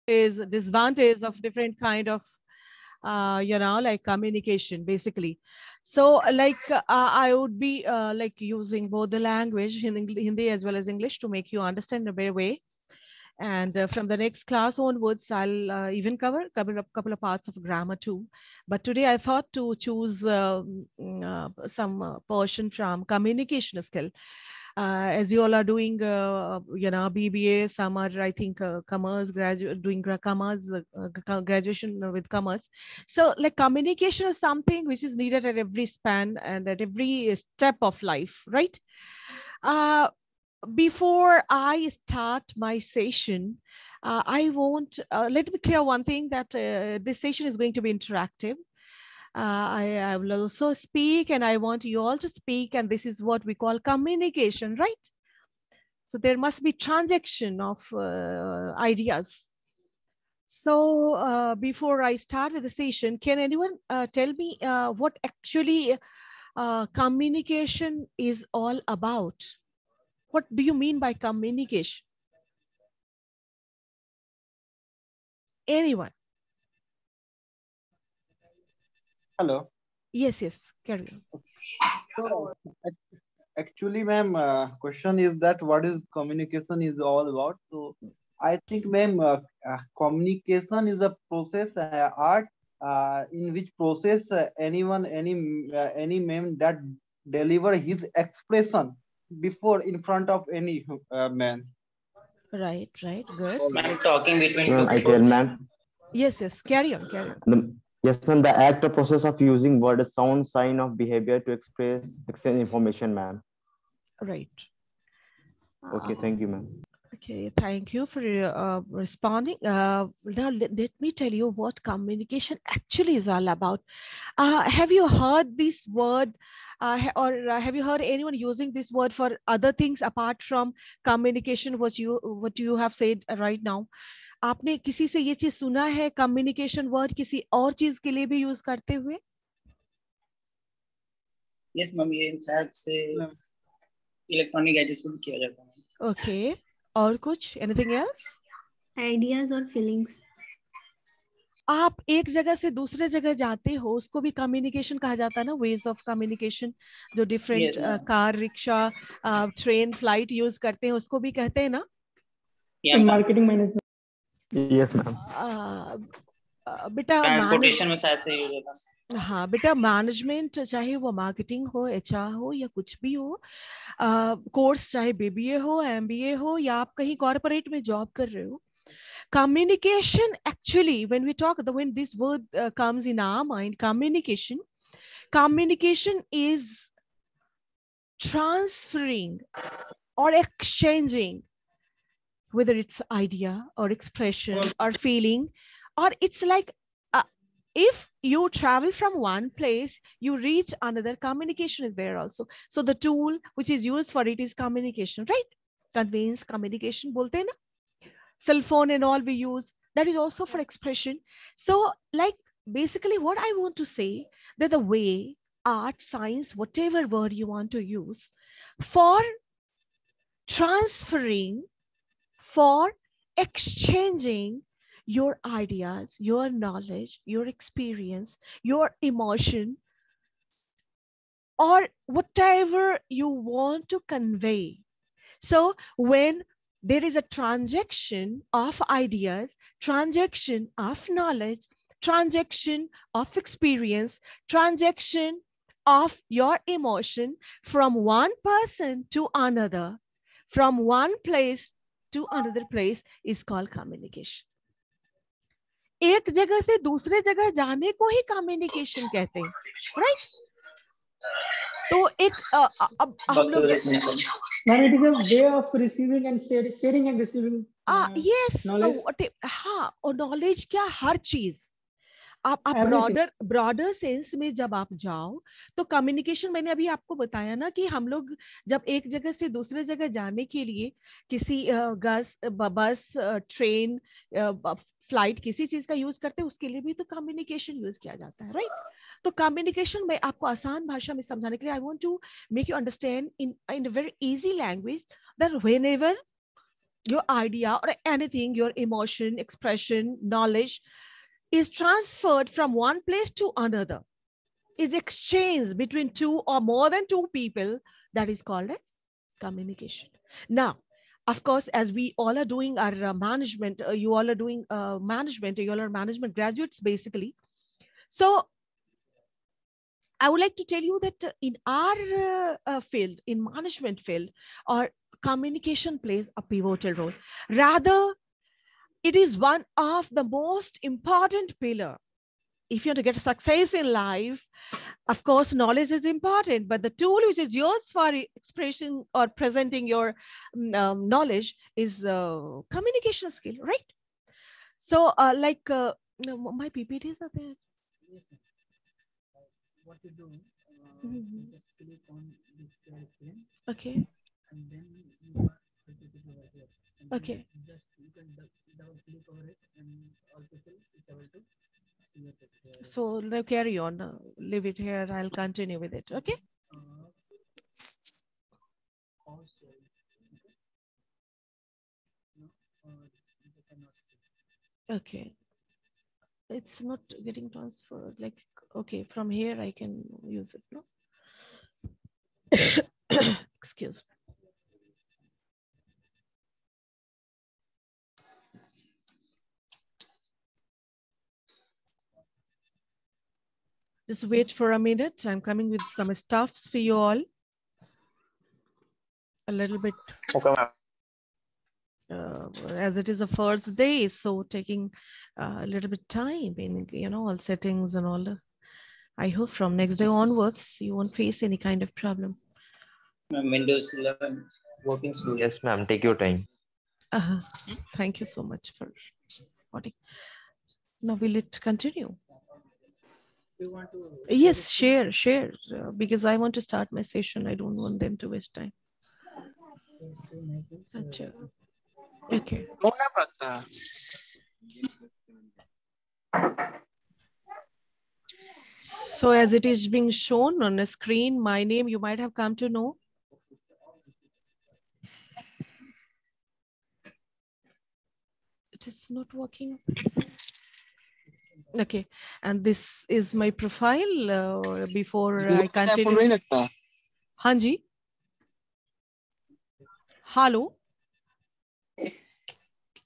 is disadvantage of different kind of like communication basically. So I would be like using both the language in Hindi as well as English to make you understand in a better way. And from the next class onwards, I'll even cover a couple of parts of grammar too. But today I thought to choose some portion from communication skill. As you all are doing, BBA, some are, I think, commerce, graduation with commerce. So like communication is something which is needed at every span and at every step of life, right? Before I start my session, I want, let me clear one thing that this session is going to be interactive. I will also speak and I want you all to speak, and this is what we call communication, right? So there must be transaction of ideas. So before I start with the session, can anyone tell me what actually communication is all about? What do you mean by communication? Anyone? Hello. Yes, carry on. So, actually, ma'am, question is that what is communication is all about. So, I think, ma'am, communication is a process, art, in which process any ma'am that deliver his expression before in front of any man. Right, good. I'm talking between Ma'am, two I tell peoples. ma'am. Yes, carry on. Yes, ma'am. The act or process of using word, a sound, sign of behavior to exchange information, ma'am. Right. Okay, thank you, ma'am. Okay, thank you for responding. Now, let me tell you what communication actually is all about. Have you heard this word or have you heard anyone using this word for other things apart from communication, what you have said right now? आपने किसी से ये चीज सुना है communication word किसी और चीज के लिए भी यूज करते हुए? यस मैम, ये शायद से इलेक्ट्रॉनिक गैजेट्स में किया जाता है. ओके, और कुछ एनीथिंग एल्स? आइडियाज और फीलिंग्स. आप एक जगह से दूसरे जगह जाते हो उसको भी कम्युनिकेशन कहा जाता है ना, वेज ऑफ कम्युनिकेशन. जो different car, rickshaw, train, flight use करते हैं उसको भी कहते हैं ना मार्केटिंग मैनेजमेंट. Yes ma'am. बेटा ट्रांसपोर्टेशन में शायद से यूज होता है. हाँ बेटा, मैनेजमेंट चाहे वो मार्केटिंग हो, एचआर हो या कुछ भी हो, कोर्स चाहे बीबीए हो, एमबीए हो या आप कहीं कॉर्पोरेट में जॉब कर रहे हो, communication actually, when we talk, when this word comes in our mind, communication is transferring or exchanging, whether it's idea or expression or feeling, or it's like if you travel from one place, you reach another, communication is there also. So the tool which is used for it is communication, right? Conveys communication bolte hai na. Cell phone and all we use, that is also for expression. So like basically what I want to say, that the way art, science, whatever word you want to use, for transferring, for exchanging your ideas, your knowledge, your experience, your emotion, or whatever you want to convey. So when there is a transaction of ideas, transaction of knowledge, transaction of experience, transaction of your emotion from one person to another, from one place to another place is called communication. एक जगह से दूसरे जगह जाने को ही communication कहते हैं, right? तो एक अब हम लोग Ma'am, it is a way of receiving and sharing and receiving yes, knowledge. हाँ, और नॉलेज क्या, हर चीज. आप ब्रॉडर सेंस में जब आप जाओ तो कम्युनिकेशन, मैंने अभी आपको बताया ना कि हम लोग जब एक जगह से दूसरे जगह जाने के लिए किसी बस, ट्रेन, फ्लाइट, किसी चीज का यूज करते हैं, उसके लिए भी तो कम्युनिकेशन यूज किया जाता है, राइट? तो कम्युनिकेशन में आपको आसान भाषा में समझाने के लिए I want to make you understand in a very easy language that whenever your idea or anything, your emotion, expression, knowledge is transferred from one place to another, is exchanged between two or more than two people, that is called as communication. Now, of course, as we all are doing our management, you all are doing management, you all are management graduates basically. So I would like to tell you that in our field, in management field, our communication plays a pivotal role. Rather, it is one of the most important pillar. If you want to get success in life, of course, knowledge is important, but the tool which is used for expressing or presenting your knowledge is communication skill, right? So my PPTs are there. What you do, just click on this screen. Okay. And then you are over here. Okay. Just you can double click over it, and all people is able to see your picture. So now carry on. Leave it here. I'll continue with it. Okay. Okay. It's not getting transferred. Like, okay, from here I can use it, no? Excuse me. Just wait for a minute. I'm coming with some stuffs for you all. A little bit. Okay, ma'am. As it is the first day, so taking a little bit time in, you know, all settings and all. I hope from next day onwards, you won't face any kind of problem. Windows 11 working slowly. Yes, ma'am. Take your time. Thank you so much for reporting. Now will it continue? You want to Yes, share, because I want to start my session. I don't want them to waste time. Okay. So as it is being shown on the screen, my name you might have come to know. It is not working. Okay, and this is my profile before I continue. Hanji. Hello.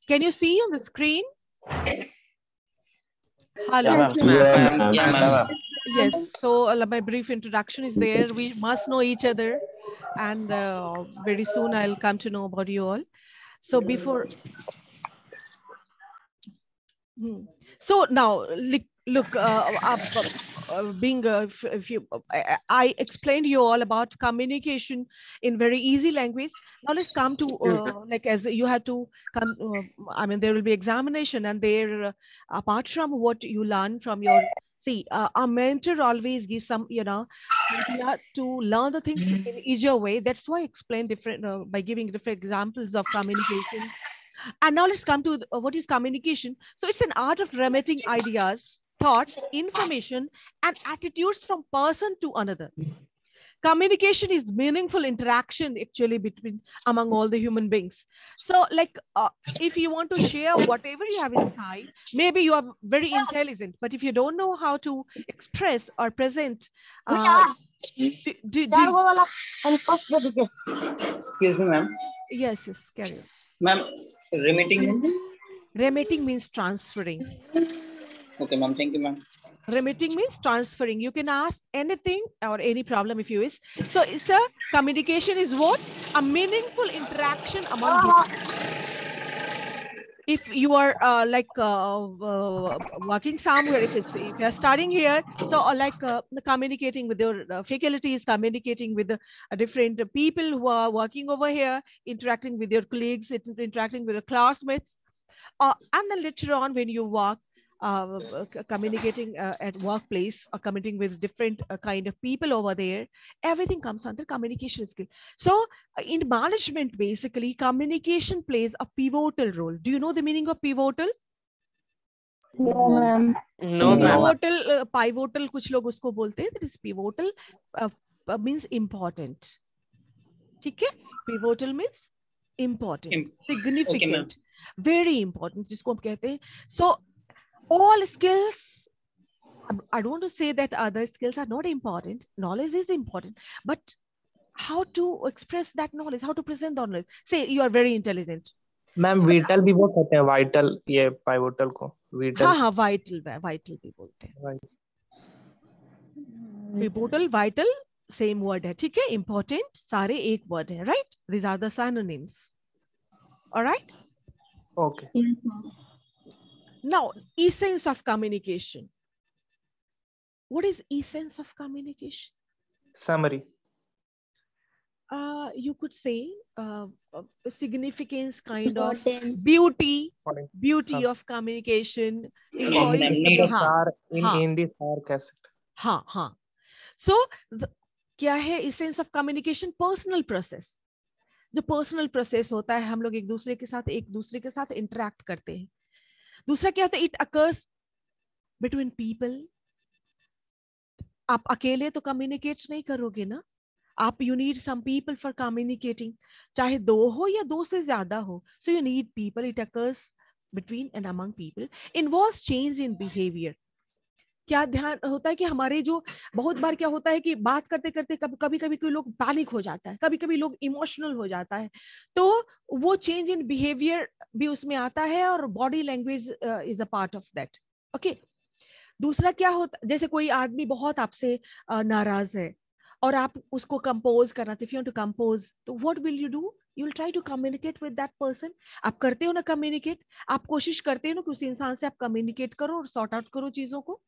Can you see on the screen? Hello. Yes, so my brief introduction is there. We must know each other, and very soon I'll come to know about you all. So before, so now look, I explained you all about communication in very easy language. Now let's come to like as you have to come. I mean, there will be examination, and there apart from what you learn from your. See, a mentor always gives some, you know, idea to learn the things in easier way. That's why I explain different by giving different examples of communication. And now let's come to what is communication. So it's an art of remitting ideas, thoughts, information, and attitudes from person to another. Communication is meaningful interaction actually between among all the human beings. So like if you want to share whatever you have inside, maybe you are very intelligent, but if you don't know how to express or present, Excuse me, ma'am. Yes, carry on. Ma'am, remitting means? Remitting means transferring. Okay, ma'am. Thank you, ma'am. Remitting means transferring. You can ask anything or any problem if you wish. So, sir, communication is what? A meaningful interaction among people. If you are working somewhere, if you're studying here, so communicating with your faculties, communicating with the different people who are working over here, interacting with your colleagues, interacting with your classmates, and then later on when you work, communicating at workplace or communicating with different kind of people over there, everything comes under communication skill. So in management, basically, communication plays a pivotal role. Do you know the meaning of pivotal? No, ma'am. No, ma'am. Pivotal, कुछ लोग उसको बोलते हैं. That is pivotal means important. ठीक है? Pivotal means important, Okay, ma'am. significant, very important, जिसको हम कहते हैं. So all skills, I don't want to say that other skills are not important. Knowledge is important, but how to express that knowledge, how to present the knowledge. Say you are very intelligent. Ma'am whittle भी बोल सकते हैं, vital, ये pivotal को whittle. हाँ हाँ, vital भी बोलते हैं. Pivotal, vital, same word है, ठीक है. Important, सारे एक word है, right? These are the synonyms. All right? Okay. Yes, ma'am. Now, essence of communication. What is essence of communication? Summary. You could say significance, kind of Importance. beauty Some- of communication. Yes, Sorry, ma'am. in the हाँ, star, हाँ. in the star कह सकते हैं. हाँ हाँ. So क्या है essence of communication? Personal process. जो personal process होता है, हम लोग एक दूसरे के साथ interact करते हैं. दूसरा क्या होता है? It occurs between people. आप अकेले तो communicate नहीं करोगे ना. आप you need some people for communicating. चाहे दो हो या दो से ज्यादा हो. So you need people. It occurs between and among people. Involves change in behavior. क्या ध्यान होता है कि हमारे जो बहुत बार क्या होता है कि बात करते करते कभी कभी कोई लोग पैनिक हो जाता है, कभी कभी लोग इमोशनल हो जाता है, तो वो चेंज इन बिहेवियर भी उसमें आता है और body language is a part of that. Okay. दूसरा क्या होता, जैसे कोई आदमी बहुत आपसे नाराज है और आप उसको कंपोज करना चाहिए. If you want to compose, तो what will you do? You will try to communicate with that person. आप करते हो ना कम्युनिकेट, आप कोशिश करते हो ना कि उस इंसान से आप कम्युनिकेट करो और सॉर्ट आउट करो चीजों को.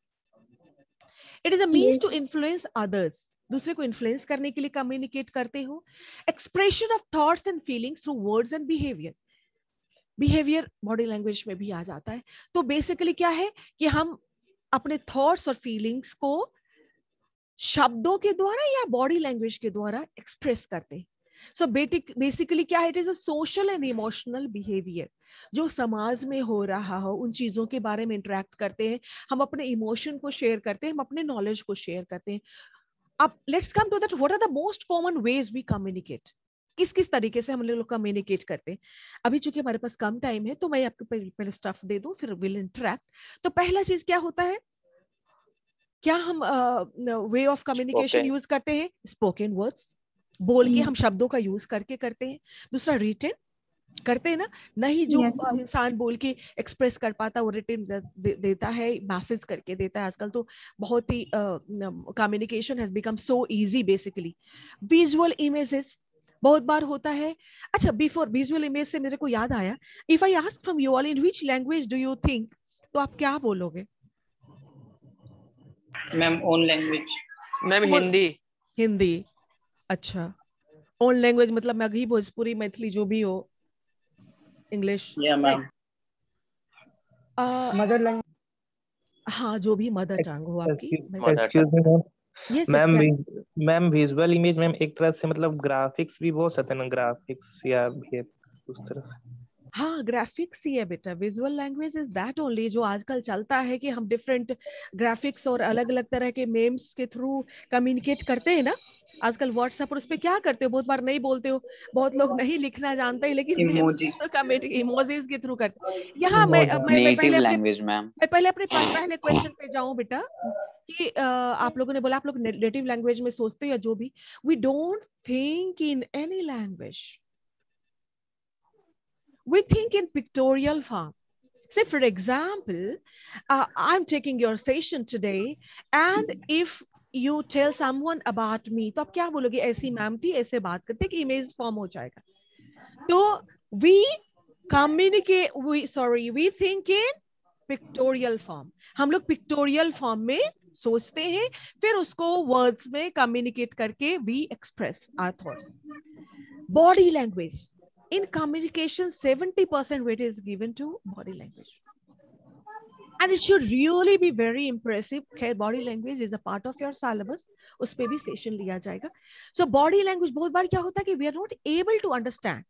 It is a means to influence others. दूसरे को इन्फ्लुएंस करने के लिए कम्युनिकेट करते हो. Expression of thoughts and feelings through words and behaviour. Behaviour body language में भी आ जाता है. तो बेसिकली क्या है कि हम अपने थॉट्स और फीलिंग्स को शब्दों के द्वारा या बॉडी लैंग्वेज के द्वारा एक्सप्रेस करते हैं. सो बेसिकली क्या है? It is a social and emotional behaviour. जो समाज में हो रहा हो उन चीजों के बारे में इंटरेक्ट करते हैं, हम अपने इमोशन को शेयर करते हैं, हम अपने नॉलेज को शेयर करते हैं. अब let's come to that, what are the most common ways we communicate. किस किस तरीके से हम लोग कम्युनिकेट करते हैं. अभी चूंकि हमारे पास कम टाइम है तो मैं आपको पहले स्टफ दे दूं, फिर विल इंटरेक्ट. तो पहला चीज क्या होता है, क्या हम वे ऑफ कम्युनिकेशन यूज करते हैं? स्पोकन वर्ड्स, बोल के हम शब्दों का यूज करके करते हैं. दूसरा रिटन करते हैं ना, नहीं जो इंसान बोल के एक्सप्रेस कर पाता वो रिटन देता है, मैसेज करके देता है. आजकल तो बहुत ही communication has become so easy. Basically visual images बहुत बार होता है. अच्छा, बिफोर विजुअल इमेज से मेरे को याद आया, if I ask from you all in which language do you think, तो आप क्या बोलोगे? Ma'am own language. Ma'am Hindi. Hindi. अच्छा, ओन लैंग्वेज मतलब मगही, भोजपुरी, मैथिली, जो भी हो, इंग्लिश. या मैम मदर लैंग्वेज. हाँ, जो भी मदर टंग हो आपकी. Excuse me ma'am. Yes, ma'am yes, ma'am visual image ma'am एक तरह से मतलब ग्राफिक्स भी बोल सकते हैं ना, ग्राफिक्स या उस तरह से. हाँ, ग्राफिक्स ही है बेटा. Visual language is that only. जो आजकल चलता है कि हम डिफरेंट ग्राफिक्स और अलग अलग तरह के मेम्स के थ्रू कम्युनिकेट करते हैं ना. आजकल व्हाट्सएप पर उस पे क्या करते हो, बहुत बार नहीं बोलते हो, बहुत लोग नहीं लिखना जानते हैं, लेकिन इमोजी इमोजीज के थ्रू करते हैं. यहाँ मैं नेटिव लैंग्वेज मैम. पहले अपने पहले क्वेश्चन पे जाऊं बेटा कि आप लोगों ने बोला आप लोग नेटिव लैंग्वेज में सोचते हो या जो भी. We don't think in any language. We think in pictorial form. Say, for example, I'm taking your session today, and if you tell someone about me, तो आप क्या बोलोगे? ऐसी मैम थी, ऐसे बात करते कि इमेज फॉर्म हो जाएगा. तो we communicate, we think in pictorial form. हम लोग pictorial form में सोचते हैं, फिर उसको words में communicate करके we express our thoughts. Body language. In communication, 70% weight is given to body language. And it should really be very impressive. Body language is a part of your syllabus. उस पे भी session लिया जाएगा. So body language बहुत बार क्या होता है कि we are not able to understand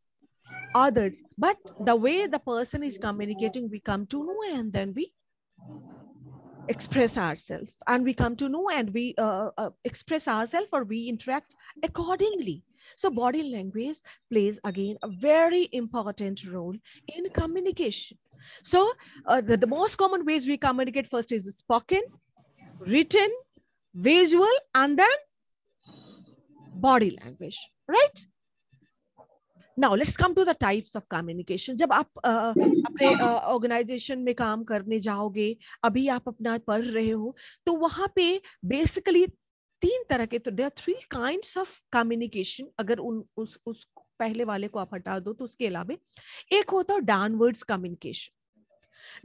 others, but the way the person is communicating, we come to know and then we express ourselves. And we come to know and we express ourselves or we interact accordingly. So body language plays again a very important role in communication. So the most common ways we communicate first is spoken, written, visual, and then body language, right? Now let's come to the types of communication. जब आप अपने organisation में काम करने जाओगे, अभी आप अपना पढ़ रहे हो, तो वहां पे बेसिकली 3 तरह के, तो there are 3 kinds of communication. अगर उस पहले वाले को आप हटा दो तो उसके अलावा एक होता है डाउनवर्ड्स कम्युनिकेशन.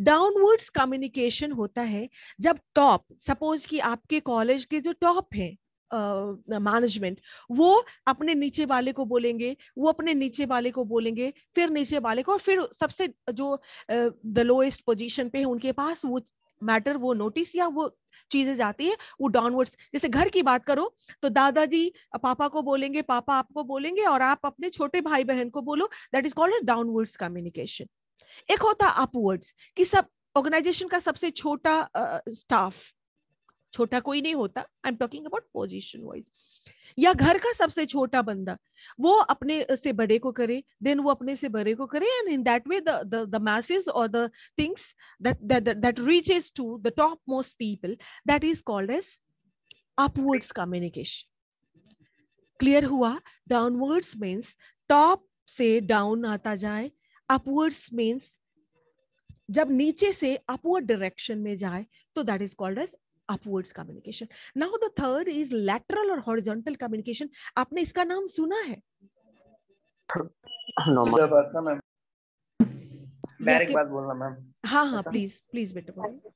डाउनवर्ड्स कम्युनिकेशन होता है जब टॉप, सपोज कि आपके कॉलेज के जो टॉप है मैनेजमेंट, वो अपने नीचे वाले को बोलेंगे, वो अपने नीचे वाले को बोलेंगे, फिर नीचे वाले को, और फिर सबसे जो द लोएस्ट पोजीशन पे है उनके पास वो मैटर, वो नोटिस या वो चीजें जाती है, वो डाउनवर्ड्स. जैसे घर की बात करो तो दादाजी पापा को बोलेंगे, पापा आपको बोलेंगे, और आप अपने छोटे भाई बहन को बोलो. That is called downwards communication. एक होता अपवर्ड्स कि सब ऑर्गेनाइजेशन का सबसे छोटा स्टाफ, छोटा कोई नहीं होता, I am talking about position wise, या घर का सबसे छोटा बंदा वो अपने से बड़े को करे, देन वो अपने से बड़े को करे, and in that way the masses or the things that reaches to the topmost people, that is called as upwards communication. Clear हुआ? डाउनवर्ड्स मीन्स टॉप से डाउन आता जाए, अपवर्ड्स मीन्स जब नीचे से अपवर्ड डायरेक्शन में जाए, तो that is called as upwards communication. Now the third is lateral or horizontal communication. आपने इसका नाम सुना है? मैम डायरेक्ट बात बोलना मैम. हाँ हाँ प्लीज बेटा बोलिए.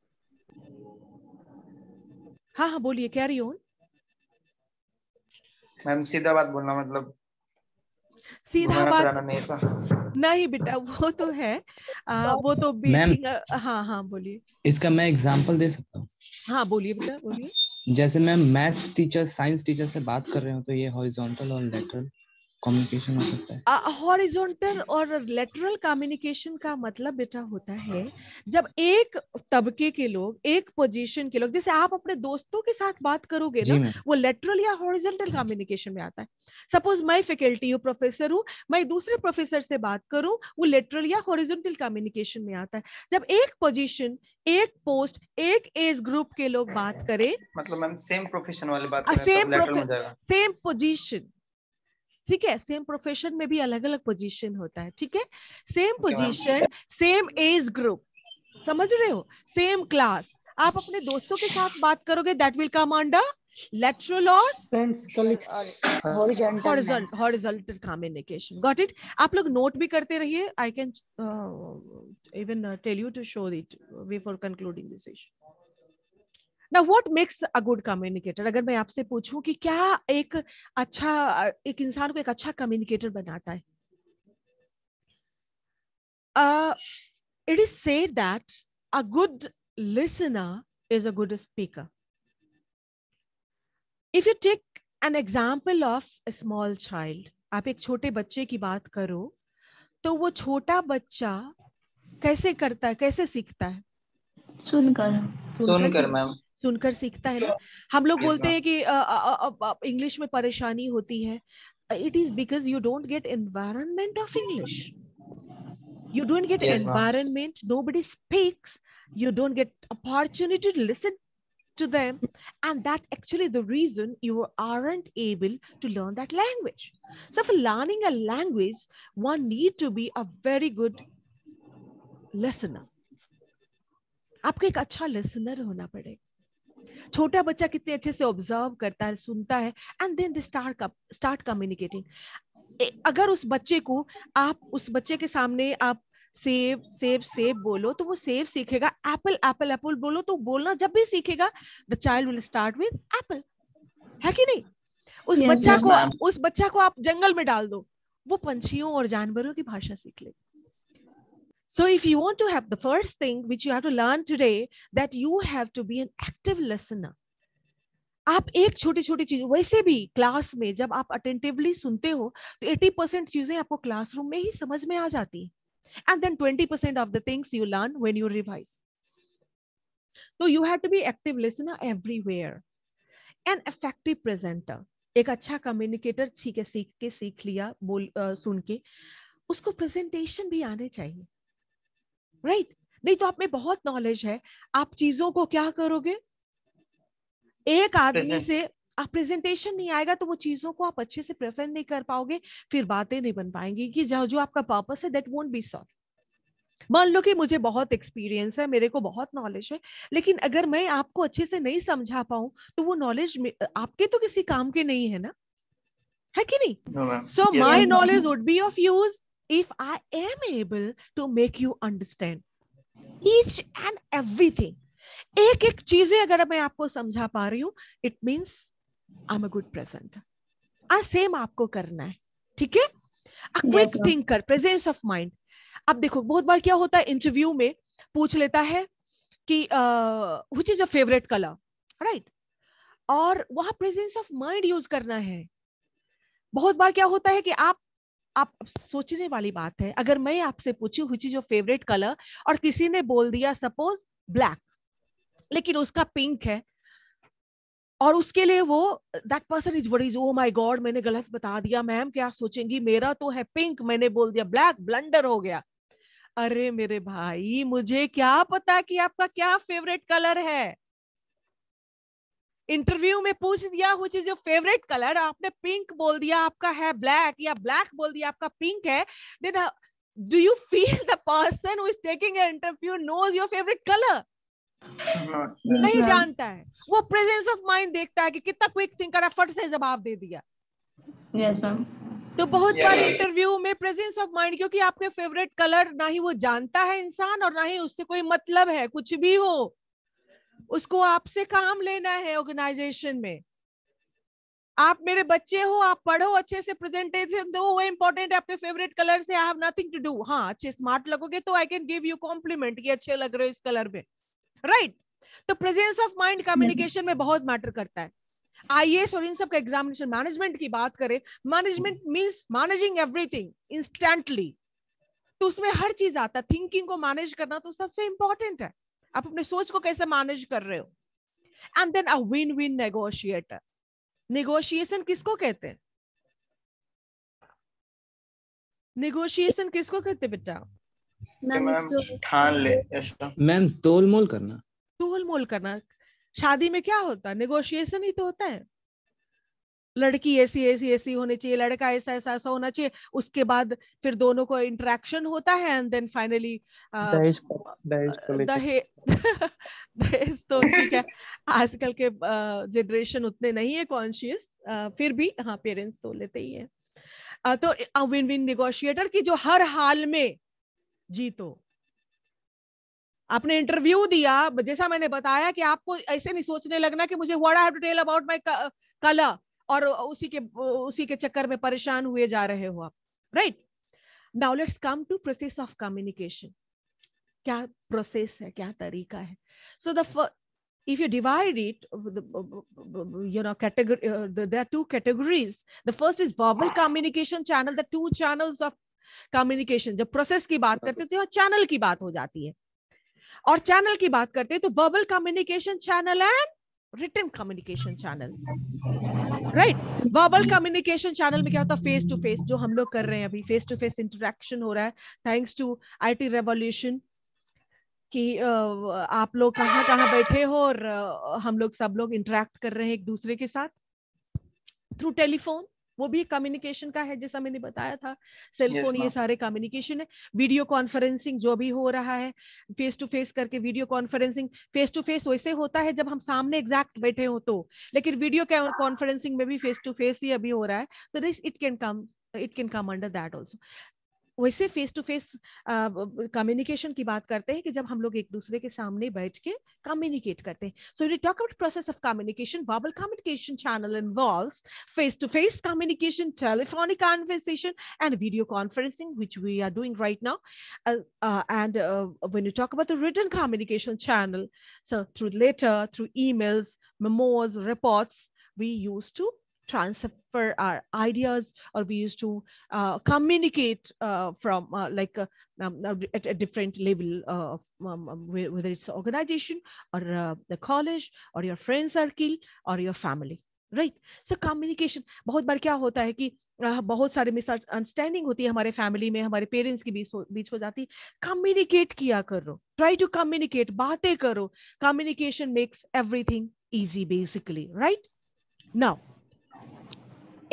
हाँ बोलिए, कैरी ऑन. मैम सीधा बात बोलना, मतलब सीधा बात नहीं बेटा, वो तो है वो तो हाँ बोलिए. इसका मैं एग्जांपल दे सकता हूँ? हाँ बोलिए बेटा, बोलिए. जैसे मैं मैथ्स टीचर, साइंस टीचर से बात कर रहे हूँ, तो ये हॉरिजॉन्टल और लेटरल कम्युनिकेशन हो सकता है. हॉरिजॉन्टल और लेटरल कम्युनिकेशन का मतलब बेटा होता है जब एक तबके के लोग, एक पोजीशन के लोग, जैसे आप अपने दोस्तों के साथ बात करोगे ना, वो लेटरल या हॉरिजॉन्टल कम्युनिकेशन में आता है. सपोज मैं फैकल्टी हूँ, प्रोफेसर हूँ, मैं दूसरे प्रोफेसर से बात करूं, वो लेटरल या हॉरिजॉन्टल कम्युनिकेशन में आता है. जब एक पोजीशन, एक पोस्ट, एक एज ग्रुप के लोग बात करें, मतलब मैम सेम प्रोफेशन वाली बात करें तो लेटरल हो जाएगा. सेम पोजीशन, ठीक है, सेम प्रोफेशन में भी अलग अलग पोजीशन होता है, ठीक है. Same position, same age group, समझ रहे हो, सेम क्लास, आप अपने दोस्तों के साथ बात करोगे, that will come under lateral or horizontal communication. Got it? आप लोग नोट भी करते रहिए. I can even tell you to show it before concluding this session. Now what makes a good communicator? अगर मैं आपसे पूछूं कि क्या एक इंसान को एक अच्छा कम्युनिकेटर बनाता है, it is said that a good listener is a good speaker. If you take an example of a small child, आप एक छोटे बच्चे की बात करो, तो वो छोटा बच्चा कैसे करता है, कैसे सीखता है? सुनकर मैम, सुनकर सीखता है ना. हम लोग बोलते हैं कि इंग्लिश में परेशानी होती है. It is because you don't get environment of English. You don't get environment. Nobody speaks. You don't get opportunity to listen to them, and that actually the reason you aren't able to learn that language. So for learning a language, one need to be a very good listener. आपको एक अच्छा listener होना पड़ेगा. छोटा बच्चा कितने अच्छे से ऑब्जर्व करता है, सुनता है, and then they start communicating. अगर उस बच्चे को आप उस बच्चे के सामने आप सेब सेब सेब बोलो, तो वो सेब सीखेगा. एप्पल एप्पल एप्पल बोलो, तो बोलना जब भी सीखेगा, the child will start with Apple, है कि नहीं? उस बच्चा को आप जंगल में डाल दो, वो पंछियों और जानवरों की भाषा सीख लेगा. So if you want to have the first thing which you have to learn today, that you have to be an active listener. आप एक छोटी छोटी चीज, वैसे भी क्लास में जब आप अटेंटिवली सुनते हो तो 80% चीजें आपको क्लासरूम में ही समझ में आ जाती है, and then 20% of the things you learn when you revise. So you have to be active listener everywhere, an effective presenter. एक अच्छा कम्युनिकेटर सीख लिया सुन के, उसको प्रेजेंटेशन भी आने चाहिए, राइट? नहीं तो आप में बहुत नॉलेज है, आप चीजों को क्या करोगे, एक आदमी से आप प्रेजेंटेशन नहीं आएगा तो वो चीजों को आप अच्छे से प्रेजेंट नहीं कर पाओगे, फिर बातें नहीं बन पाएंगी कि जो आपका पर्पस है दैट वोंट बी सॉल्व। मान लो कि मुझे बहुत एक्सपीरियंस है, मेरे को बहुत नॉलेज है, लेकिन अगर मैं आपको अच्छे से नहीं समझा पाऊं तो वो नॉलेज आपके तो किसी काम के नहीं है ना, है कि नहीं? So my knowledge would be of use if I am able to make you understand each and everything. एक एक चीजें अगर मैं आपको समझा पा रही हूं, it means I am a good presenter. Same आपको करना है, ठीक है? A quick thinker, presence of mind. अब देखो बहुत बार क्या होता है, इंटरव्यू में पूछ लेता है कि which is your favourite colour, right? और वहां प्रेजेंस ऑफ माइंड यूज करना है। बहुत बार क्या होता है कि आप सोचने वाली बात है, अगर मैं आपसे पूछूं which is your favourite colour और किसी ने बोल दिया सपोज ब्लैक, लेकिन उसका पिंक है, और उसके लिए वो that person is worries, oh my God मैंने गलत बता दिया, मैम क्या सोचेंगी, मेरा तो है पिंक, मैंने बोल दिया ब्लैक, ब्लंडर हो गया। अरे मेरे भाई, मुझे क्या पता कि आपका क्या फेवरेट कलर है? इंटरव्यू में पूछ दिया which is your favourite colour, आपने पिंक बोल दिया आपका है ब्लैक, या ब्लैक बोल दिया आपका पिंक है, then do you feel the person who is taking an interview knows your favourite colour? नहीं जानता है। वो प्रेजेंस ऑफ माइंड देखता है कि कितना क्विक थिंकर है, फट से जवाब दे दिया। Yes ma'am. तो बहुत बार इंटरव्यू में प्रेजेंस ऑफ माइंड, क्योंकि आपके फेवरेट कलर ना ही वो जानता है इंसान, और ना ही उससे कोई मतलब है, कुछ भी हो उसको आपसे काम लेना है ऑर्गेनाइजेशन में। आप मेरे बच्चे हो, आप पढ़ो अच्छे से, प्रेजेंटेशन दो, वो इंपॉर्टेंट है। आपके फेवरेट कलर से I have nothing to do. हाँ, अच्छे स्मार्ट लगोगे तो I can give you compliment कि अच्छे लग रहे हो इस कलर में, राइट? तो प्रेजेंस ऑफ माइंड कम्युनिकेशन में बहुत मैटर करता है। आईएएस और इन सब का एग्जामिनेशन, मैनेजमेंट की बात करें, management means managing everything instantly, तो उसमें हर चीज आता है। थिंकिंग को मैनेज करना तो सबसे इंपॉर्टेंट है, आप अपने सोच को कैसे मैनेज कर रहे हो। And then a win win negotiator. Negotiation किसको कहते हैं? नेगोशिएशन किसको कहते हैं बेटा? ठान ले ऐसा मैम, तोल मोल करना। तोल मोल करना। शादी में क्या होता है? नेगोशिएशन ही तो होता है। लड़की ऐसी ऐसी ऐसी होनी चाहिए, लड़का ऐसा ऐसा ऐसा होना चाहिए, उसके बाद फिर दोनों को इंटरेक्शन होता है, एंड देन फाइनली दहेज को लेकर दहेज तो ठीक है, आजकल के जनरेशन उतने नहीं है कॉन्शियस, फिर भी हाँ पेरेंट्स तो लेते ही है। तो विन विन नेगोशिएटर की जो हर हाल में जीतो। आपने इंटरव्यू दिया, जैसा मैंने बताया कि आपको ऐसे नहीं सोचने लगना कि मुझे what I have to tell about my colour, और उसी के चक्कर में परेशान हुए जा रहे हो आप, right? Now let's come to process of communication. क्या प्रोसेस है, क्या तरीका है? So the if you divide it, category, there are two categories. The first is verbal communication channel, the two channels of communication. जब process की बात करते हैं तो चैनल की बात हो जाती है, और चैनल की बात करते हैं तो verbal communication channel and written communication channel, right? Verbal communication channel में क्या होता है? फेस टू फेस, जो हम लोग कर रहे हैं अभी, फेस टू फेस इंटरेक्शन हो रहा है थैंक्स टू आईटी रेवोल्यूशन, कि आप लोग कहाँ कहाँ बैठे हो और हम लोग सब लोग इंटरेक्ट कर रहे हैं एक दूसरे के साथ थ्रू टेलीफोन। वो भी कम्युनिकेशन का है, जैसा मैंने बताया था, सेलफोन, ये सारे कम्युनिकेशन है। वीडियो कॉन्फ्रेंसिंग जो भी हो रहा है, फेस टू फेस करके video conferencing. Face to face वैसे होता है जब हम सामने एग्जैक्ट बैठे हो तो, लेकिन वीडियो कॉन्फ्रेंसिंग में भी फेस टू फेस ही अभी हो रहा है, तो this it can come under that also. वैसे फेस टू फेस कम्युनिकेशन की बात करते हैं कि जब हम लोग एक दूसरे के सामने बैठ के कम्युनिकेट करते हैं। So we talk about process of communication. Verbal communication channel involves face to face communication, telephonic conversation, and video conferencing, which we are doing right now. And when you talk about the written communication channel, so through letter, through emails, memos, reports, we used to transfer our ideas, or we used to communicate from at a different level, whether it's organization or the college or your friend circle or your family, right. So communication, बहुत बार क्या होता है कि बहुत सारे misunderstanding होती है हमारे फैमिली में, हमारे पेरेंट्स के बीच हो जाती। कम्युनिकेट किया करो, ट्राई टू कम्युनिकेट, बातें करो। Communication makes everything easy basically, right. Now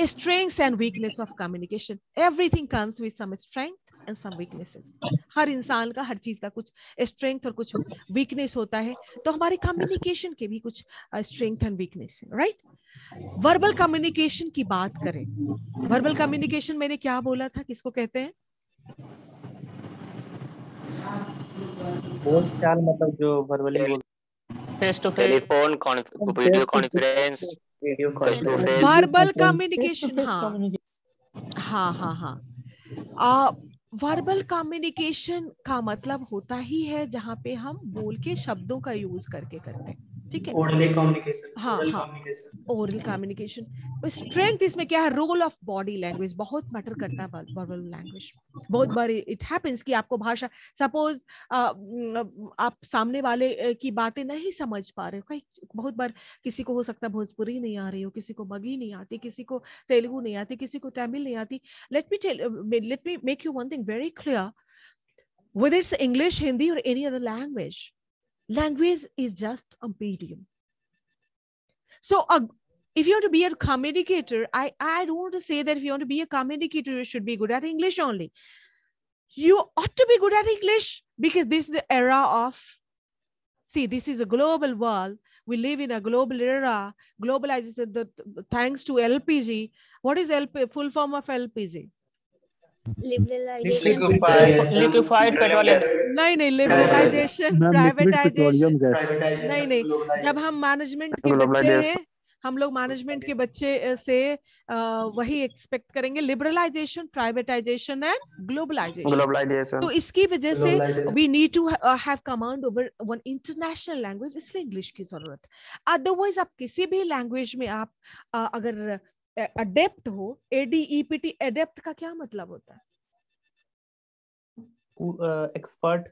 strengths and weakness of communication, everything comes with some strength and some weaknesses. हर इंसान का, हर चीज का कुछ स्ट्रेंथ और कुछ वीकनेस होता है, तो हमारे कम्युनिकेशन के भी कुछ स्ट्रेंथ एंड वीकनेस है, राइट। वर्बल कम्युनिकेशन की बात करें, वर्बल कम्युनिकेशन मैंने क्या बोला था, किसको कहते हैं? बोल चाल मतलब जो वर्बली बोल, face to face, telephone, video conference, face to face, verbal communication. हाँ, वर्बल कम्युनिकेशन का मतलब होता ही है जहां पे हम बोल के शब्दों का यूज करके करते हैं, ठीक है। Oral communication, oral communication. Strength इसमें क्या है? रोल ऑफ बॉडी लैंग्वेज बहुत मैटर करता है वर्बल लैंग्वेज। बहुत बार इट हैपेंस कि आपको भाषा, सपोज आप सामने वाले की बातें नहीं समझ पा रहे हो, कई बहुत बार किसी को हो सकता है भोजपुरी नहीं आ रही हो, किसी को मगही नहीं आती, किसी को तेलुगु नहीं आती, किसी को तमिल नहीं आती। Let me make you one thing very clear, whether it's English, Hindi or any other language, language is just a medium. So if you want to be a communicator, I don't want to say that if you want to be a communicator, you should be good at English only. You ought to be good at English because this is the era of, see, this is a global world. We live in a global era. Globalization, thanks to LPG. What is full form of LPG? Liquefied petroleum. नहीं, liberalisation, privatisation नहीं। जब हम management के बच्चे हैं, हम लोग management के बच्चे से वही एक्सपेक्ट करेंगे, लिबरलाइजेशन, प्राइवेटाइजेशन एंड ग्लोबलाइजेशन। तो इसकी वजह से we need to have command over one international language, इसलिए इंग्लिश की जरूरत है। अदरवाइज आप किसी भी लैंग्वेज में आप अगर अडेप्ट हो, ADEPT, अडेप्ट का क्या मतलब होता है? Expert,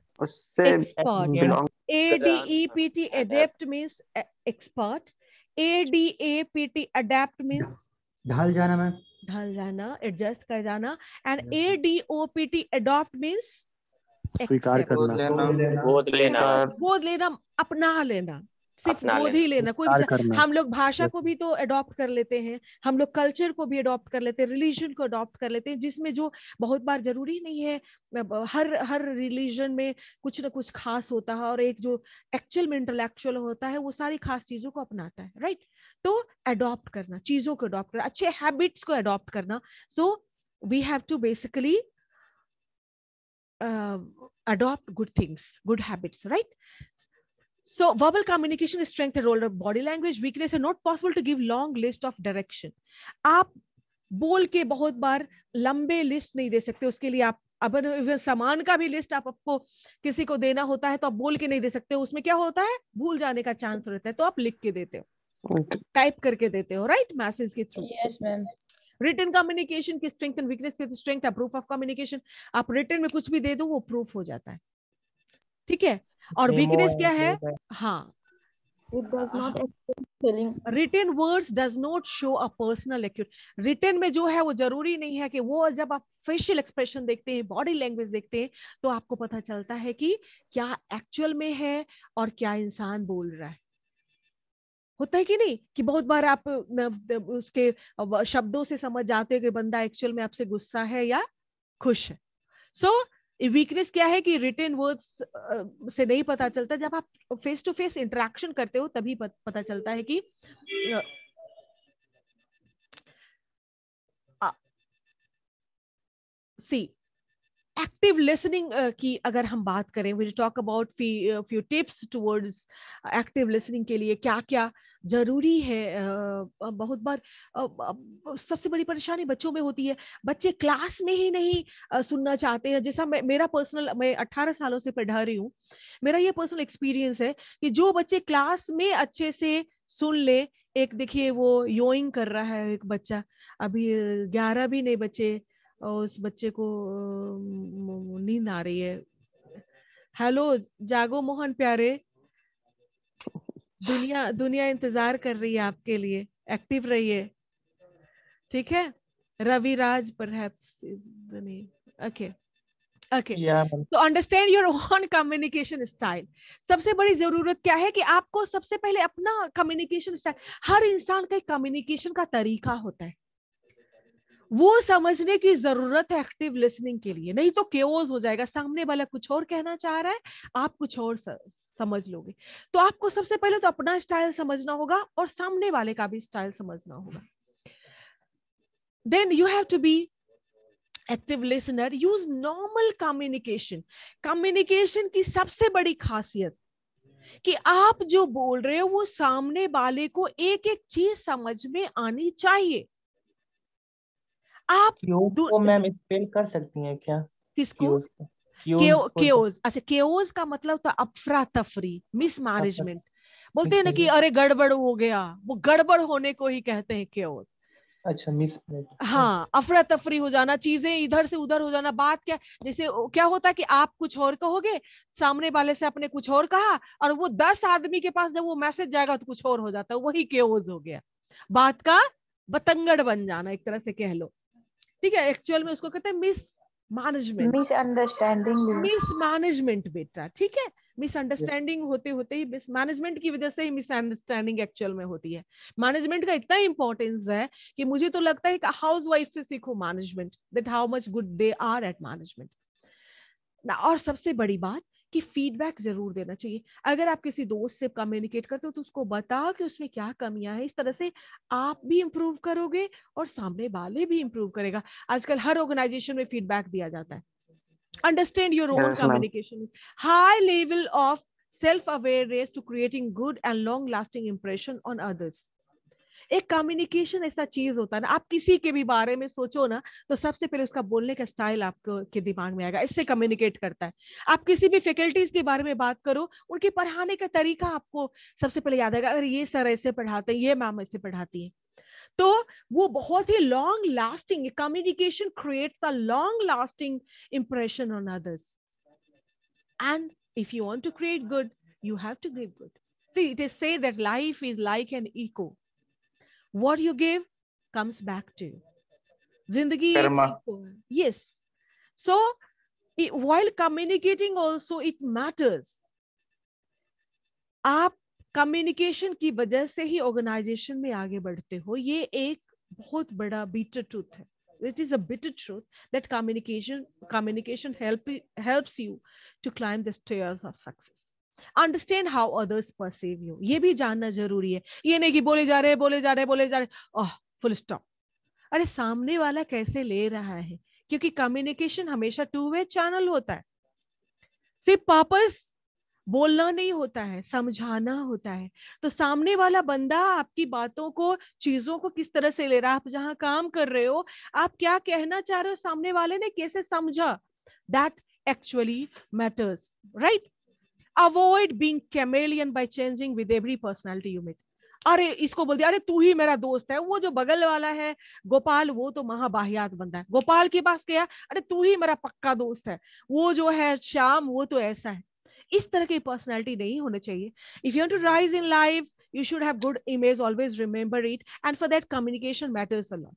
ADEPT, adept means expert. ADAPT, adapt means ढल जाना मैम, ढल जाना, एडजस्ट कर जाना। एंड ADOPT, adopt means स्वीकार करना, गोद लेना, अपना लेना, सिर्फ गोद ही लेना। कोई हम लोग भाषा को भी तो अडॉप्ट कर लेते हैं, हम लोग कल्चर को भी अडॉप्ट कर लेते हैं, रिलीजन को अडॉप्ट कर लेते हैं, जिसमें जो बहुत बार जरूरी नहीं है, हर रिलीजन में कुछ ना कुछ खास होता है, और एक जो एक्चुअल में इंटेलेक्चुअल होता है वो सारी खास चीजों को अपनाता है, राइट। तो अडॉप्ट करना, चीजों को अडॉप्ट करना, अच्छे हैबिट्स को अडॉप्ट करना। So we have to basically adopt good things, good habits, right? So verbal communication is strength and role of body language. Weakness is not possible to give long list of direction. आप बोल के बहुत बार लंबे list नहीं दे सकते, उसके लिए आप अब सामान का भी लिस्ट आपको किसी को देना होता है तो आप बोल के नहीं दे सकते, उसमें क्या होता है, भूल जाने का चांस रहता है, तो आप लिख के देते हो, टाइप करके देते हो, राइट, मैसेज के through. Yes ma'am. Written communication की स्ट्रेंथ एंड वीकनेस की स्ट्रेंथ है प्रूफ ऑफ कम्युनिकेशन। आप रिटन में कुछ भी दे दो वो प्रूफ हो जाता है, ठीक है। और वीकनेस क्या है? हाँ, written words does not show a personal accurate. Written में जो है वो जरूरी नहीं है कि वो, जब आप फेशियल एक्सप्रेशन देखते हैं, बॉडी लैंग्वेज देखते हैं, तो आपको पता चलता है कि क्या एक्चुअल में है और क्या इंसान बोल रहा है। होता है कि नहीं, कि बहुत बार आप उसके शब्दों से समझ जाते हो कि बंदा एक्चुअल में आपसे गुस्सा है या खुश है। सो वीकनेस क्या है कि रिटन वर्ड्स से नहीं पता चलता, जब आप फेस टू फेस इंटरेक्शन करते हो तभी पता चलता है कि सी एक्टिव लिसनिंग की अगर हम बात करें, we talk about few tips towards active listening के लिए क्या क्या जरूरी है। बहुत बार सबसे बड़ी परेशानी बच्चों में होती है, बच्चे क्लास में ही नहीं सुनना चाहते हैं। जैसा मैं 18 सालों से पढ़ा रही हूँ, मेरा ये पर्सनल एक्सपीरियंस है कि जो बच्चे क्लास में अच्छे से सुन ले, एक देखिए वो योइंग कर रहा है एक बच्चा, अभी 11 भी नहीं बचे और उस बच्चे को नींद आ रही है। हेलो जागो मोहन प्यारे, दुनिया इंतजार कर रही है आपके लिए, एक्टिव रहिए, ठीक है। Raviraj perhaps is the name. Okay. Okay. Yeah, ma'am. तो understand your own communication style. सबसे बड़ी जरूरत क्या है कि आपको सबसे पहले अपना कम्युनिकेशन स्टाइल, हर इंसान का कम्युनिकेशन का तरीका होता है, वो समझने की जरूरत है एक्टिव लिसनिंग के लिए, नहीं तो केओस हो जाएगा। सामने वाला कुछ और कहना चाह रहा है, आप कुछ और समझ लोगे। तो आपको सबसे पहले तो अपना स्टाइल समझना होगा और सामने वाले का भी स्टाइल समझना होगा। Then you have to be active listener, use normal communication. Communication की सबसे बड़ी खासियत कि आप जो बोल रहे हो वो सामने वाले को एक एक चीज समझ में आनी चाहिए। आप को मैम स्पेल कर सकती हैं क्या? किसको? केओस। अच्छा, केओस का मतलब तो अफरा तफरी, मिसमैनेजमेंट। बोलते हैं ना कि अरे गड़बड़ हो गया, वो गड़बड़ होने को ही कहते हैं केओस। अच्छा, हाँ, अफरा तफरी हो जाना, चीजें इधर से उधर हो जाना। बात क्या, जैसे क्या होता है कि आप कुछ और कहोगे, सामने वाले से आपने कुछ और कहा, और वो 10 आदमी के पास जब वो मैसेज जाएगा तो कुछ और हो जाता है, वही केओस हो गया। बात का बतंगड़ बन जाना, एक तरह से कह लो, ठीक है। एक्चुअल में उसको कहते हैं मिसमैनेजमेंट, मिसमैनेजमेंट बेटा, ठीक है। मिसअंडरस्टैंडिंग होते होते ही, मिसमैनेजमेंट की वजह से ही मिसअंडरस्टैंडिंग एक्चुअल में होती है। मैनेजमेंट का इतना इंपॉर्टेंस है कि मुझे तो लगता है कि हाउस वाइफ से सीखो management, that how much good they are at management. और सबसे बड़ी बात कि फीडबैक जरूर देना चाहिए। अगर आप किसी दोस्त से कम्युनिकेट करते हो तो उसको बताओ कि उसमें क्या कमियां है। इस तरह से आप भी इंप्रूव करोगे और सामने वाले भी इंप्रूव करेगा। आजकल हर ऑर्गेनाइजेशन में फीडबैक दिया जाता है। Understand your own communication. High level of self-awareness to creating good and long-lasting impression on others. एक कम्युनिकेशन ऐसा चीज होता है ना, आप किसी के भी बारे में सोचो ना तो सबसे पहले उसका बोलने का स्टाइल आपको के दिमाग में आएगा, इससे कम्युनिकेट करता है। आप किसी भी फैकल्टीज के बारे में बात करो, उनके पढ़ाने का तरीका आपको सबसे पहले याद आएगा, अरे ये सर ऐसे पढ़ाते हैं, ये मैम ऐसे पढ़ाती है। तो वो बहुत ही long lasting communication creates a long lasting impression on others. And if you want to create good, you have to give good. See, it is said that life is like an echo. What you give comes back to you. Zindagi ek echo hai. Yes. So while communicating also it matters. आप communication की वजह से ही organisation में आगे बढ़ते हो, ये एक बहुत बड़ा bitter truth है। It is a bitter truth that communication helps you to climb the stairs of success. Understand how others perceive you. ये भी जानना जरूरी है। ये नहीं कि बोले जा रहे फुल स्टॉप। अरे सामने वाला कैसे ले रहा है, क्योंकि कम्युनिकेशन हमेशा 2-way चैनल होता है। सिर्फ पर्पस बोलना नहीं होता है, समझाना होता है। तो सामने वाला बंदा आपकी बातों को, चीजों को किस तरह से ले रहा है, आप जहां काम कर रहे हो, आप क्या कहना चाह रहे हो, सामने वाले ने कैसे समझा, that actually matters, right. Avoid being chameleon by changing with every personality you meet. अरे इसको बोल दिया, अरे तू ही मेरा दोस्त है, वो जो बगल वाला है गोपाल, वो तो महाबाहियात बंदा है। गोपाल के पास गया, अरे तू ही मेरा पक्का दोस्त है, वो जो है श्याम, वो तो ऐसा है। इस तरह की पर्सनालिटी नहीं होनी चाहिए। If you want to rise in life, you should have good image, always remember it, and for that communication matters a lot.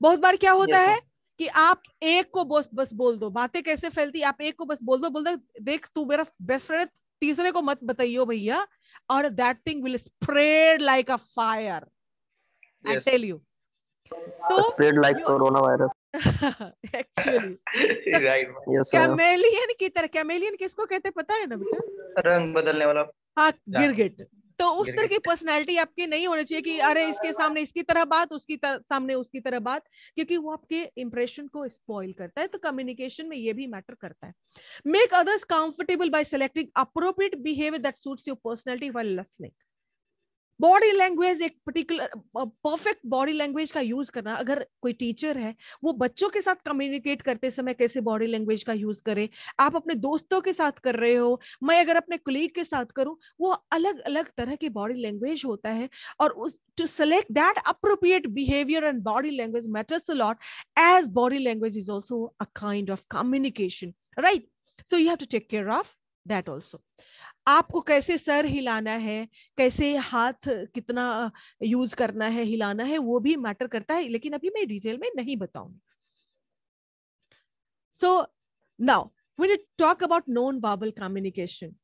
बहुत बार क्या होता है कि आप एक को बस बोल दो, बातें कैसे फैलती, आप एक को बस बोल दो देख तू मेरा बेस्ट फ्रेंड, तीसरे को मत बताइयो भैया, और that thing will spread like a fire, I tell you. तो spread like corona virus actually right. Chameleon की तरह, कैमेलियन किसको कहते पता है ना बेटा? रंग बदलने वाला। हाँ, गिरगिट। तो उस तरह की पर्सनैलिटी आपकी नहीं होनी चाहिए कि अरे इसके सामने इसकी तरह बात, उसकी सामने उसकी तरह बात, क्योंकि वो आपके इंप्रेशन को स्पॉइल करता है। तो कम्युनिकेशन में ये भी मैटर करता है। Make others comfortable bye selecting appropriate behaviour that suits your personality while listening. Body language, एक पर्टिकुलर परफेक्ट बॉडी लैंग्वेज का यूज करना। अगर कोई टीचर है, वो बच्चों के साथ कम्युनिकेट करते समय कैसे बॉडी लैंग्वेज का यूज करे, आप अपने दोस्तों के साथ कर रहे हो, मैं अगर अपने कोलीग के साथ करूं, वो अलग अलग तरह की बॉडी लैंग्वेज होता है। और उस to select that appropriate behavior and body language matters a lot, as body language is also a kind of communication, right? So you have to take care of that also. आपको कैसे sir हिलाना है, कैसे हाथ कितना use करना है, हिलाना है, वो भी मैटर करता है, लेकिन अभी मैं डिटेल में नहीं बताऊंगी. So now when you talk about non-verbal communication,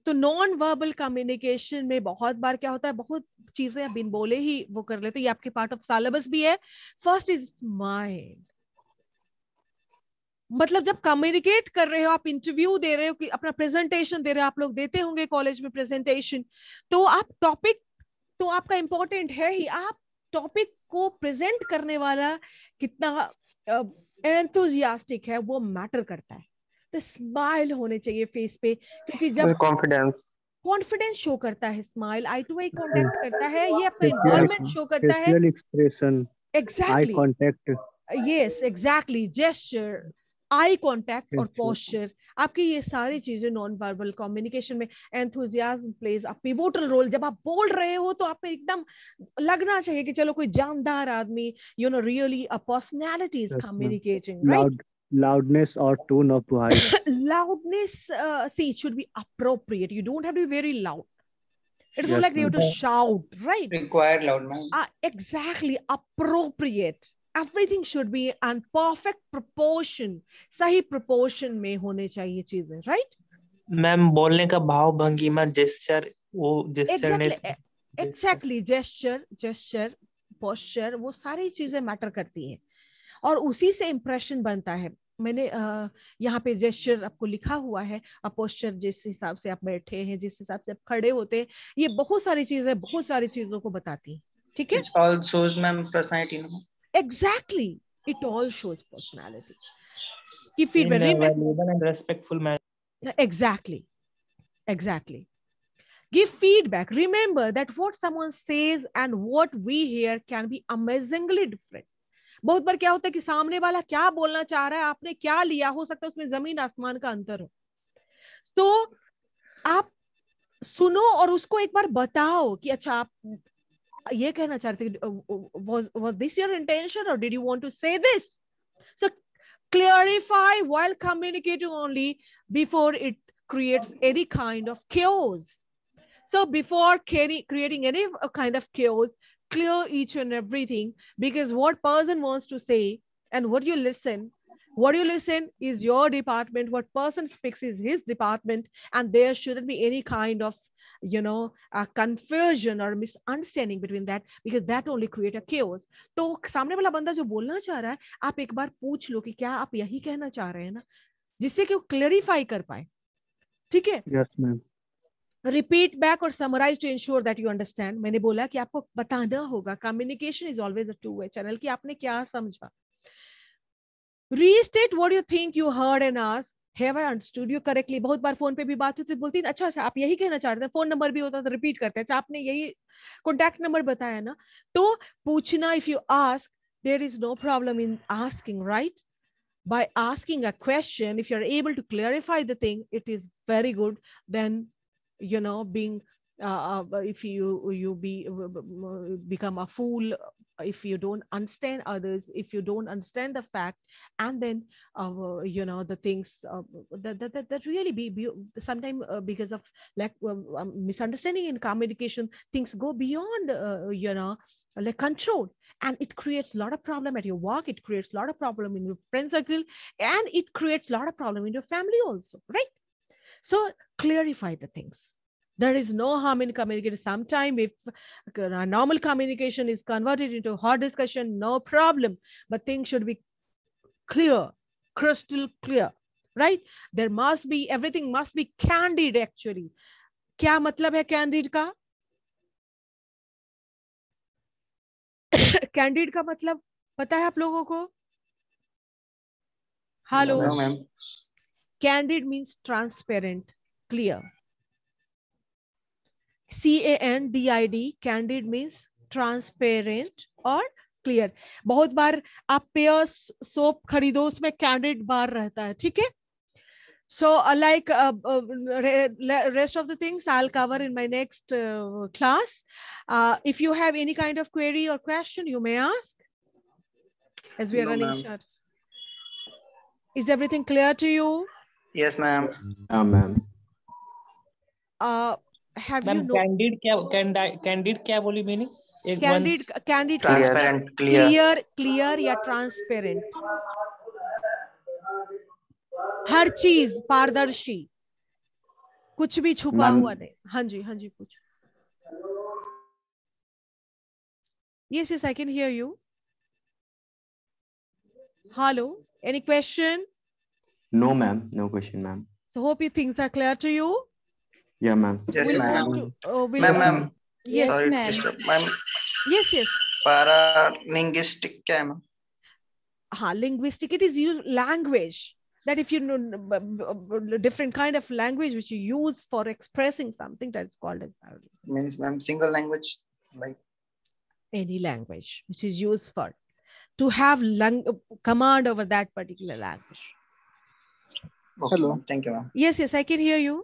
तो नॉन वर्बल कम्युनिकेशन में बहुत बार क्या होता है, बहुत चीजें बिन बोले ही वो कर लेते हैं. ये आपके पार्ट ऑफ सिलेबस भी है. First is mind. मतलब जब कम्युनिकेट कर रहे हो, आप इंटरव्यू दे रहे हो, कि अपना प्रेजेंटेशन दे रहे हो, आप लोग देते होंगे कॉलेज में प्रेजेंटेशन, तो आप टॉपिक तो आपका इंपॉर्टेंट है ही, आप टॉपिक को प्रेजेंट करने वाला कितना एंथुजियास्टिक है वो मैटर करता है. तो स्माइल होने चाहिए फेस पे, क्योंकि जब कॉन्फिडेंस शो करता है, smile eye to eye contact करता है, ये आपका इन्वॉल्वमेंट शो करता है. Facial expression, eye exactly, contact, yes exactly, gesture, eye contact और पोस्चर, आपकी ये सारी चीजें नॉन वर्बल कम्युनिकेशन में. Enthusiasm plays a pivotal role. जब आप बोल रहे हो तो आप में एकदम लगना चाहिए कि चलो कोई जानदार आदमी, you know, really a personality is communicating, right? loudness or tone of voice. Loudness, see, it should be appropriate. You don't have to be very loud. It's not Yes, like you have to shout, right? Required loud, man. Exactly, appropriate. Everything should be in perfect proportion. सही proportion में होने चाहिए चीजें, right? Ma'am बोलने का भाव भंगिमा, gesture, वो जेस्चरनेस, exactly, gesture, posture, वो सारी चीजें मैटर करती हैं और उसी से इंप्रेशन बनता है. मैंने यहाँ पे जेस्चर आपको लिखा हुआ है, पोस्चर जिस हिसाब से आप बैठे हैं, जिस हिसाब से आप खड़े होते हैं, ये बहुत सारी चीजें, बहुत सारी चीजों को बताती हैं. ठीक है? It all shows ma'am personality. Exactly, it all shows personality. Keep feedback. in a valuable and respectful manner. Exactly. Give feedback. Remember that what someone says and what we hear can be amazingly different. बहुत बार क्या होता है कि सामने वाला क्या बोलना चाह रहा है, आपने क्या लिया, हो सकता है उसमें जमीन आसमान का अंतर हो. तो आप सुनो और उसको एक बार बताओ कि अच्छा आप ये कहना चाहते थे, was this your intention or did you want to say this? So clarify while communicating only before it creates any kind of chaos. So before creating any kind of chaos, clear each and everything, because what person wants to say and what you listen is your department, what person speaks is his department, and there shouldn't be any kind of, you know, a confusion or misunderstanding between that, because that only create a chaos. तो सामने वाला बंदा जो बोलना चाह रहा है, आप एक बार पूछ लो कि क्या आप यही कहना चाह रहे हैं ना, जिससे कि वो क्लैरिफाई कर पाए. ठीक है? Yes, ma'am. Repeat back or summarize to ensure that you understand. मैंने बोला कि आपको बताना होगा. Communication is always a two-way channel, कि आपने क्या समझा. Restate what you think you heard and ask, have I understood you correctly? बहुत बार फोन पे भी बात होती है, बोलती है अच्छा आप यही कहना चाह रहे थे, फोन नंबर भी होता तो रिपीट करते हैं, अच्छा आपने यही कॉन्टैक्ट नंबर बताया ना. तो पूछना, if you ask, there is no problem in asking, right? By asking a question, if you're able to clarify the thing, it is very good. Then, you know, being if you become a fool if you don't understand others, if you don't understand the fact, and then you know, the things that really be sometimes because of like misunderstanding in communication, things go beyond you know, like control, and it creates a lot of problem at your work, it creates a lot of problem in your friend circle, and it creates a lot of problem in your family also, right? So clarify the things. There is no harm in communicating. Sometimes if normal communication is converted into hard discussion, no problem, but things should be clear, crystal clear, right? There must be, everything must be candid actually. क्या मतलब है candid का? Candid का मतलब पता है आप लोगों को? Hello? No, ma'am. Candid means transparent, clear. CANDID, candid means transparent or clear. बहुत बार आप पेयर सोप खरीदो, उसमें candid बार रहता है, ठीक है? So like rest of the things I'll cover in my next class. If you have any kind of query or question, you may ask as we are running short. Is everything clear to you? Yes, ma'am. Ma'am. have ma'am you know candid क्या बोली meaning? एक candid transparent, clear या transparent, हर चीज पारदर्शी, कुछ भी छुपा हुआ नहीं। हाँ जी कुछ। Yes, I can hear you. Hello, any question? No, ma'am. No question, ma'am. So hope you things are clear to you. Yeah, ma'am. Yes, ma'am. Ma'am. Yes, sorry, ma'am. Yes. Paralinguistic क्या है ma'am? हाँ, linguistic, it is language. That if you know different kind of language which you use for expressing something, that's called as paralinguistic. Means ma'am single language, like any language which is used for to have command over that particular language. Okay, Hello. Thank you, ma'am. Yes, I can hear you.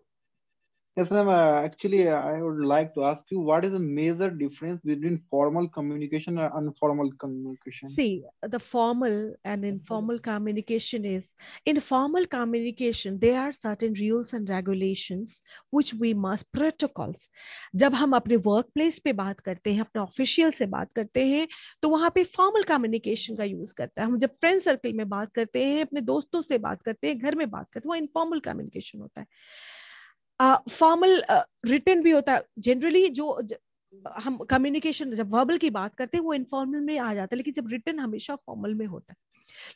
Yes, ma'am. Actually, I would like to ask you, what is the major difference between formal communication and informal communication? See, the formal and informal communication is, in formal communication, there are certain rules and regulations which we must, protocols. जब हम अपने work place पे बात करते हैं, अपने official से बात करते हैं, तो वहाँ पे फॉर्मल कम्युनिकेशन का यूज करता है। हम जब फ्रेंड सर्कल में बात करते हैं, अपने दोस्तों से बात करते हैं, घर में बात करते हैं, वो इनफॉर्मल कम्युनिकेशन होता है। फॉर्मल रिटन भी होता है। जनरली जो हम कम्युनिकेशन जब वर्बल की बात करते हैं वो इनफॉर्मल में आ जाता है, लेकिन जब रिटन हमेशा फॉर्मल में होता है।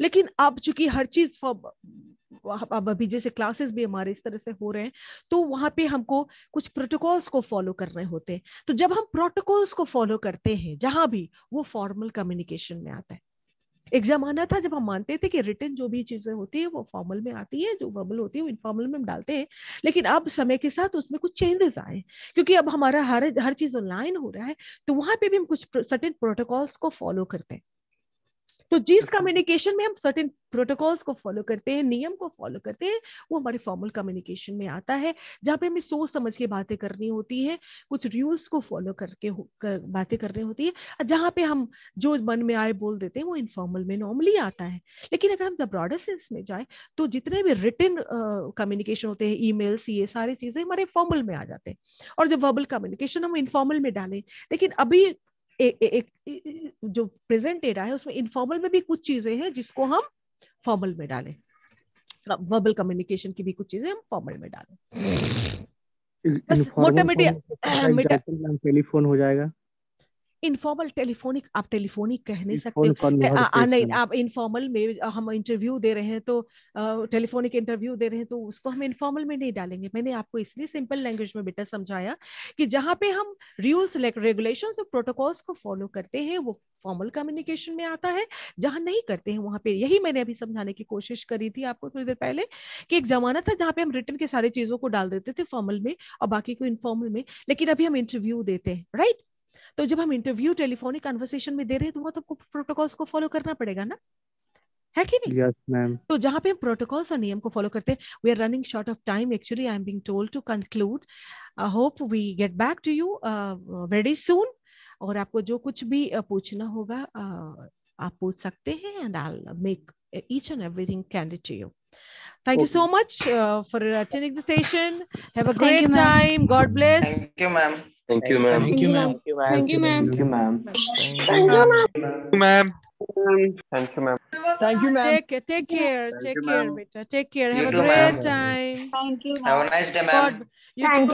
लेकिन अब चूंकि हर चीज अब अभी जैसे क्लासेस भी हमारे इस तरह से हो रहे हैं, तो वहां पे हमको कुछ प्रोटोकॉल्स को फॉलो करने होते हैं। तो जब हम प्रोटोकॉल्स को फॉलो करते हैं जहां भी, वो फॉर्मल कम्युनिकेशन में आता है। एक जमाना था जब हम मानते थे कि रिटन जो भी चीजें होती है वो फॉर्मल में आती है, जो वर्बल होती है वो इनफॉर्मल में हम डालते हैं। लेकिन अब समय के साथ उसमें कुछ चेंजेस आए, क्योंकि अब हमारा हर चीज ऑनलाइन हो रहा है, तो वहां पे भी हम कुछ सर्टेन प्रोटोकॉल्स को फॉलो करते हैं। तो जिस कम्युनिकेशन में हम सर्टेन प्रोटोकॉल्स को फॉलो करते हैं, नियम को फॉलो करते हैं, वो हमारे फॉर्मल कम्युनिकेशन में आता है, जहाँ पे हमें सोच समझ के बातें करनी होती है, कुछ रूल्स को फॉलो करके बातें करनी होती है। जहाँ पे हम जो मन में आए बोल देते हैं, वो इनफॉर्मल में नॉर्मली आता है। लेकिन अगर हम ब्रॉडर सेंस में जाए, तो जितने भी रिटन कम्युनिकेशन होते हैं, ईमेल्स, ये सारी चीजें हमारे फॉर्मल में आ जाते हैं, और जब वर्बल कम्युनिकेशन हम इनफॉर्मल में डालें। लेकिन अभी एक जो प्रेजेंट एरा है उसमें इनफॉर्मल में भी कुछ चीजें हैं जिसको हम फॉर्मल में डालें। वर्बल कम्युनिकेशन की भी कुछ चीजें हम फॉर्मल में डालें। मोटा टेलीफोन हो जाएगा। इनफॉर्मल टेलीफोनिक, आप टेलीफोनिक कह नहीं सकते हो। नहीं, आप इनफॉर्मल में हम इंटरव्यू दे रहे हैं, तो टेलीफोनिक इंटरव्यू दे रहे हैं, तो उसको हम इनफॉर्मल में नहीं डालेंगे। मैंने आपको इसलिए सिंपल लैंग्वेज में बेटा समझाया कि जहाँ पे हम रूल्स, रेगुलेशंस और प्रोटोकॉल्स को फॉलो करते हैं, वो फॉर्मल कम्युनिकेशन में आता है। जहाँ नहीं करते हैं वहां पे, यही मैंने अभी समझाने की कोशिश करी थी आपको थोड़ी देर पहले, कि एक जमाना था जहाँ पे हम रिटन के सारी चीजों को डाल देते थे फॉर्मल में और बाकी को इनफॉर्मल में। लेकिन अभी हम इंटरव्यू देते हैं, राइट? तो जब हम इंटरव्यू टेलीफोनिक कन्वर्सेशन में दे रहे हैं, तो वहां तो आपको प्रोटोकॉल्स को फॉलो करना पड़ेगा ना, है कि नहीं? Yes ma'am. तो जहां पे हम प्रोटोकॉल्स और नियम को फॉलो करते हैं, we are running short of time. Actually I am being told to conclude. I hope we get back to you very soon. और आपको जो कुछ भी पूछना होगा आप पूछ सकते हैं, and I will make each and everything candid to you. Thank you so much for attending the session. Have a great time. God bless. Thank you, ma'am. Thank you, ma'am. Thank you, ma'am. Thank you, ma'am. Thank you, ma'am. Thank you, ma'am. Thank you, ma'am. Take care, beta. Take care. You Have a too, great ma'am. time. Thank you. Have a nice day, ma'am. God, you too.